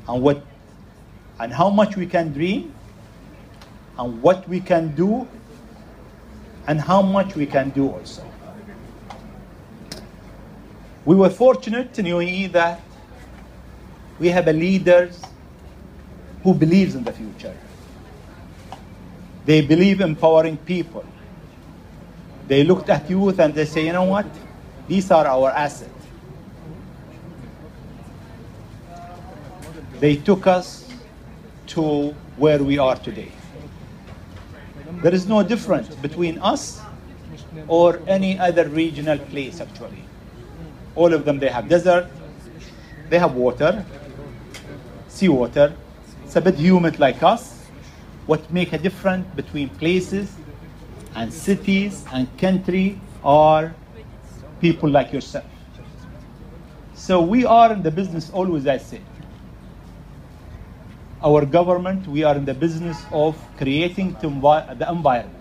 and how much we can dream, and what we can do, and how much we can do also. We were fortunate in UAE that we have a leaders who believes in the future. They believe empowering people. They looked at youth and they say, you know what? These are our assets. They took us to where we are today. There is no difference between us or any other regional place, actually. All of them, they have desert, they have water, seawater. It's a bit humid like us. What makes a difference between places and cities and country are people like yourself. So we are in the business, always I say. Our government, we are in the business of creating the environment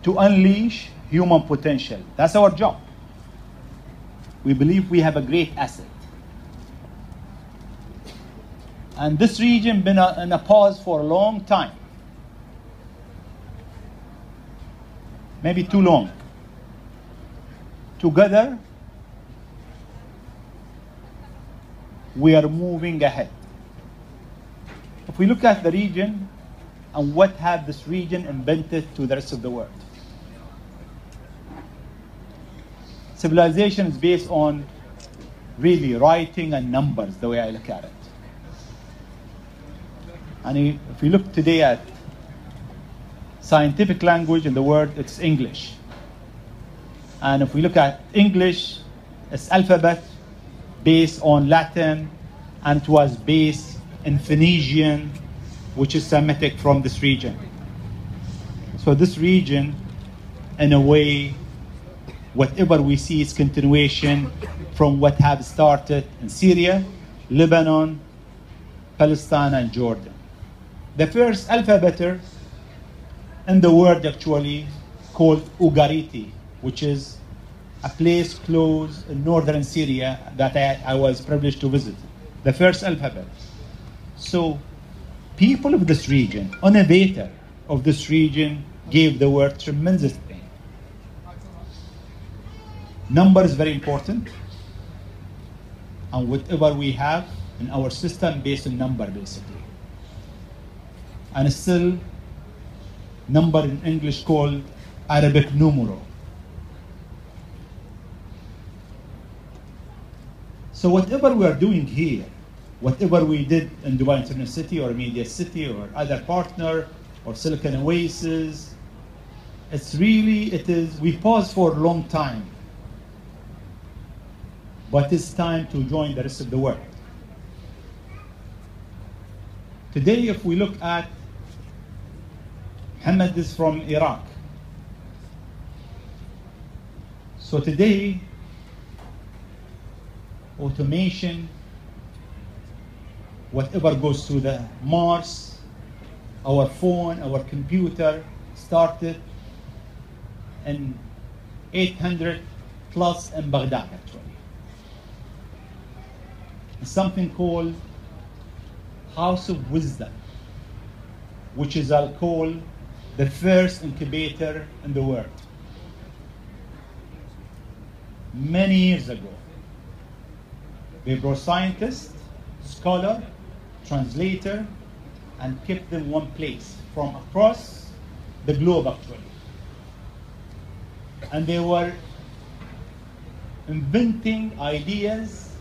to unleash human potential. That's our job. We believe we have a great asset. And this region been in a pause for a long time. Maybe too long. Together, we are moving ahead. If we look at the region and what have this region invented to the rest of the world. Civilization is based on really writing and numbers, the way I look at it. And if we look today at scientific language in the world, it's English. And if we look at English, it's alphabet based on Latin, and it was based in Phoenician, which is Semitic from this region. So this region, in a way, whatever we see is continuation from what have started in Syria, Lebanon, Palestine, and Jordan. The first alphabet in the world actually called Ugariti, which is a place close in northern Syria that I was privileged to visit. The first alphabet. So people of this region, innovator of this region, gave the world tremendous thing. Number is very important. And whatever we have in our system based on number, basically. And still, number in English called Arabic numero. So whatever we are doing here, whatever we did in Dubai Internet City or Media City or other partner or Silicon Oasis, we paused for a long time. But it's time to join the rest of the world. Today, if we look at, Mohammed is from Iraq. So today, automation, whatever goes to the Mars, our phone, our computer, started in 800 plus in Baghdad, actually. It's something called House of Wisdom, which is, I'll call, the first incubator in the world. Many years ago, they brought scientists, scholar, translator, and kept them in one place from across the globe, actually. And they were inventing ideas,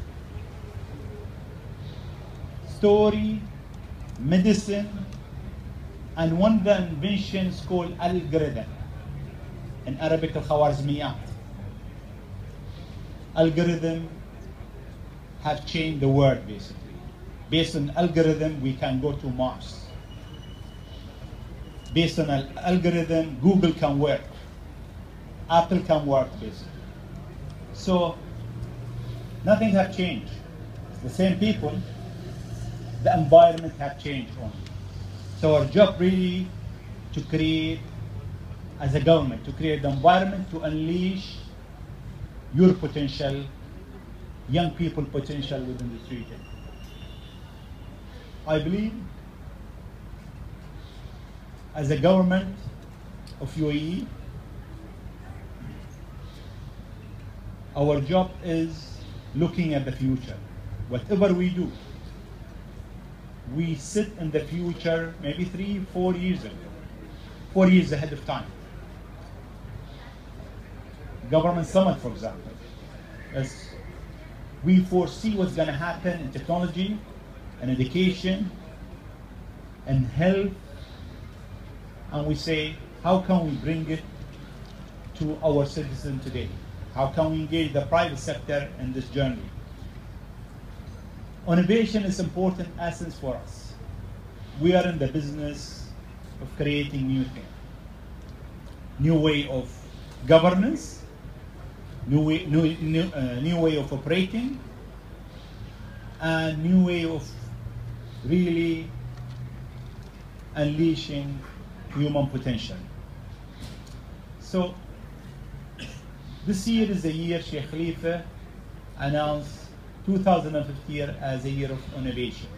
story, medicine, and one of the inventions called algorithm. In Arabic, al-Khwarizmiyat. Algorithm have changed the world, basically. Based on algorithm, we can go to Mars. Based on an algorithm, Google can work. Apple can work, basically. So, nothing has changed. It's the same people. The environment have changed only. So our job really to create, as a government, to create the environment to unleash your potential, young people potential within this region. I believe as a government of UAE, our job is looking at the future. Whatever we do, we sit in the future maybe 3-4 years ago, 4 years ahead of time. Government summit, for example, as we foresee what's going to happen in technology and education and health, and we say, how can we bring it to our citizens today? How can we engage the private sector in this journey? Innovation is important essence for us. We are in the business of creating new things, new way of governance, new way of operating, and new way of really unleashing human potential. So this year is the year Sheikh Khalifa announced 2015 as a year of innovation.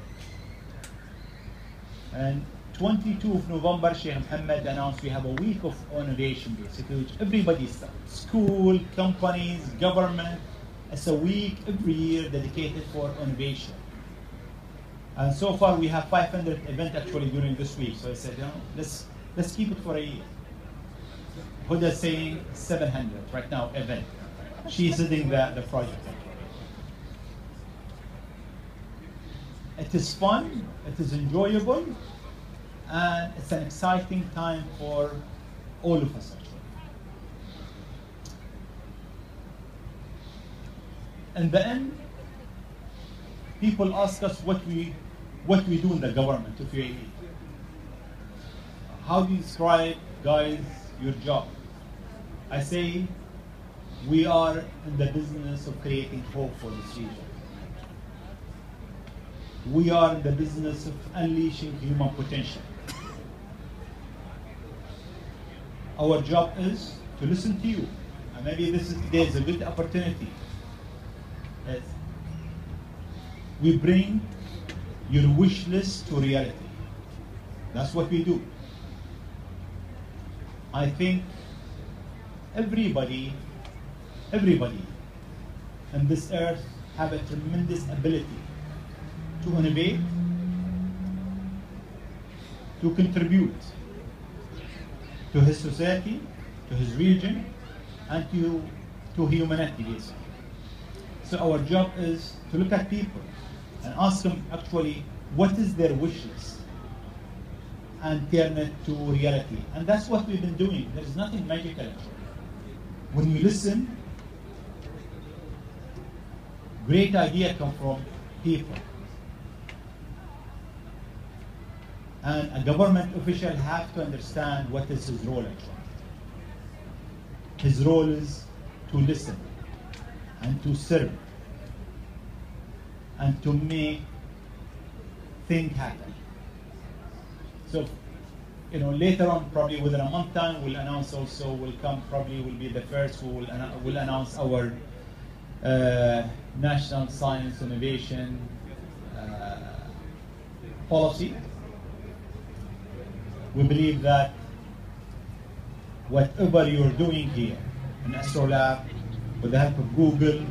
And 22 of November, Sheikh Mohammed announced we have a week of innovation, basically, which everybody starts. School, companies, government. It's a week every year dedicated for innovation. And so far we have 500 events actually during this week. So I said, you know, let's keep it for a year. Huda's saying 700 right now event. She's leading the project. It is fun, it is enjoyable, and it's an exciting time for all of us actually. In the end, people ask us what we do in the government of UAE. How do you describe, guys, your job? I say we are in the business of creating hope for this region. We are in the business of unleashing human potential. Our job is to listen to you. And maybe today is a good opportunity. Yes. We bring your wish list to reality. That's what we do. I think everybody on this earth have a tremendous ability to innovate, to contribute to his society, to his region, and to humanity, basically. So our job is to look at people and ask them actually what is their wish list and turn it to reality. And that's what we've been doing. There's nothing magical actually. When you listen, great idea come from people. And a government official have to understand what is his role actually. His role is to listen and to serve and to make things happen. So, you know, later on, probably within a month time, we'll announce also, probably will be the first who will announce our National Science Innovation policy. We believe that whatever you're doing here in AstroLabs, with the help of Google,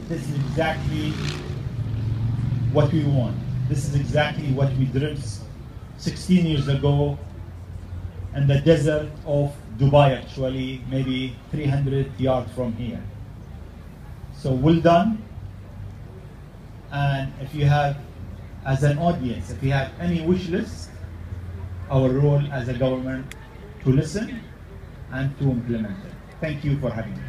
this is exactly what we want. This is exactly what we dreamt 16 years ago in the desert of Dubai, actually, maybe 300 yards from here. So well done. And if you have, as an audience, if you have any wish list, our role as a government to listen and to implement it. Thank you for having me.